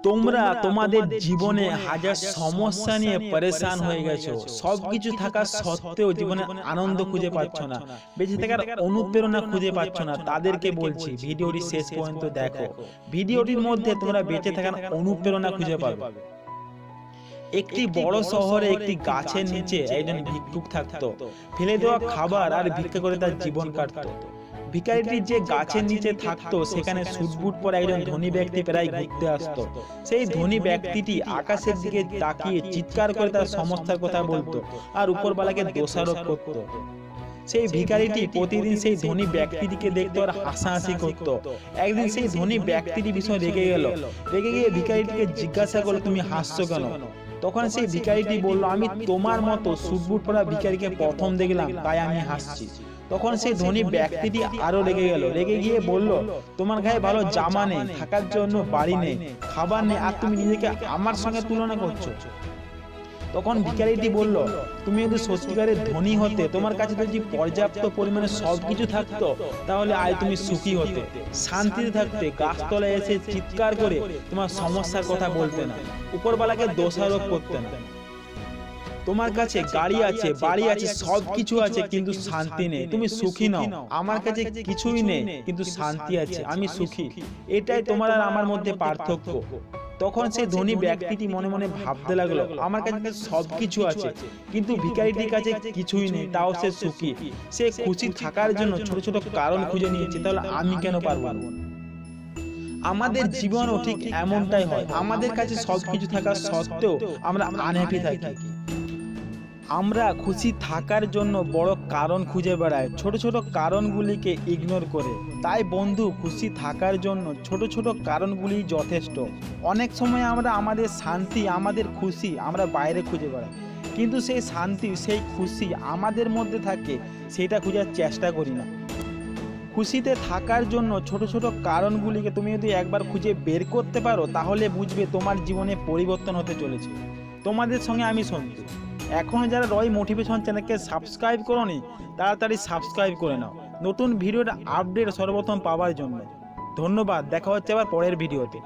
তোমরা তোমাদের জীবনে হাজার সমস্যা নিয়ে পরেশান হয়ে গেছো, সবকিছু থাকা সত্ত্বেও জীবনে আনন্দ খুঁজে পাচ্ছ না, বেঁচে থাকার অনুপ্রেরণা খুঁজে পাচ্ছ না। তাদেরকে বলছি ভিডিওটি শেষ পর্যন্ত দেখো। ভিডিওটির মধ্যে তোমরা বেঁচে থাকার অনুপ্রেরণা খুঁজে পাবে। একটি বড় শহরে একটি গাছের নিচে একজন ভিক্ষুক থাকতো। ফেলে দেওয়া খাবার আর ভিক্ষা করে তার জীবন কাটতো। ভিখারিটি যে গাছের নিচে থাকতো সেখানে সুটবুট পরে একজন ধনী ব্যক্তি প্রায় ঘুরতে আসতো। সেই ধনী ব্যক্তিটি আকাশের দিকে তাকিয়ে চিৎকার করে তার সমস্যার কথা বলতো আর উপরওয়ালাকে দোষারোপ করতো। সেই ভিখারিটি প্রতিদিন সেই ধনী ব্যক্তিটিকে দেখতো আর হাসাহাসি করতো। একদিন সেই ধনী ব্যক্তিটি বিষয় রেগে গেল। রেগে গিয়ে ভিখারিটিকে জিজ্ঞাসা করলো, তুমি হাসছো কেন? তখন সেই ভিখারিটি বলল, আমি তোমার মতো সুটবুট পরা ভিখারিকে প্রথম দেখলাম, তাই আমি হাসছি। তখন সেই ধনী ব্যক্তিটি আরো রেগে গেল। রেগে গিয়ে বলল, তোমার গায়ে ভালো জামা নেই, থাকার জন্য বাড়ি নেই, খাবার নেই, আর তুমি নিজেকে আমার সঙ্গে তুলনা করছো। তখন ভিখারিটি বলল, তুমি যদি সত্যিকারের ধনী হতে, তোমার কাছে যদি পর্যাপ্ত পরিমাণে সবকিছু থাকতো, তাহলে আজ তুমি সুখী হতে, শান্তিতে থাকতে, গাছতলায় এসে চিৎকার করে তোমার সমস্যার কথা বলতে না, উপরওয়ালাকে দোষারোপ করতে না। তোমার কাছে গাড়ি আছে, বাড়ি আছে, সবকিছু আছে, কিন্তু শান্তি নেই, তুমি সুখী নও। আমার কাছে কিছুই নেই কিন্তু শান্তি আছে, আমি সুখী। এটাই তোমার আর আমার মধ্যে পার্থক্য। তখন সেই ধনী ব্যক্তিটি মনে মনে ভাবতে লাগলো, আমার কাছে সবকিছু আছে কিন্তু ভিখারিটির কাছে কিছুই নেই, তাও সে সুখী। সে খুশি থাকার জন্য ছোট ছোট কারণ খুঁজে নিয়েছে, তাহলে আমি কেন পারবো না? আমাদের জীবনও ঠিক এমনটাই হয়। আমাদের কাছে সবকিছু থাকা সত্ত্বেও আমরা আনহ্যাপি থাকি। আমরা খুশি থাকার জন্য বড় কারণ খুঁজে বেড়াই, ছোট ছোট কারণগুলিকে ইগনোর করে। তাই বন্ধু, খুশি থাকার জন্য ছোট ছোট কারণগুলি যথেষ্ট। অনেক সময় আমরা আমাদের শান্তি, আমাদের খুশি আমরা বাইরে খুঁজে বেড়াই, কিন্তু সেই শান্তি, সেই খুশি আমাদের মধ্যে থাকে, সেটা খোঁজার চেষ্টা করি না। খুশিতে থাকার জন্য ছোট ছোট কারণগুলিকে তুমি যদি একবার খুঁজে বের করতে পারো, তাহলে বুঝবে তোমার জীবনে পরিবর্তন হতে চলেছে। তোমাদের সঙ্গে আমি সন্তু। এখনো যারা রয় মোটিভেশন চ্যানেলকে সাবস্ক্রাইব করোনি, তাড়াতাড়ি সাবস্ক্রাইব করে নাও নতুন ভিডিওর আপডেট সর্বপ্রথম পাওয়ার জন্য। ধন্যবাদ, দেখা হচ্ছে আবার পরের ভিডিওতে।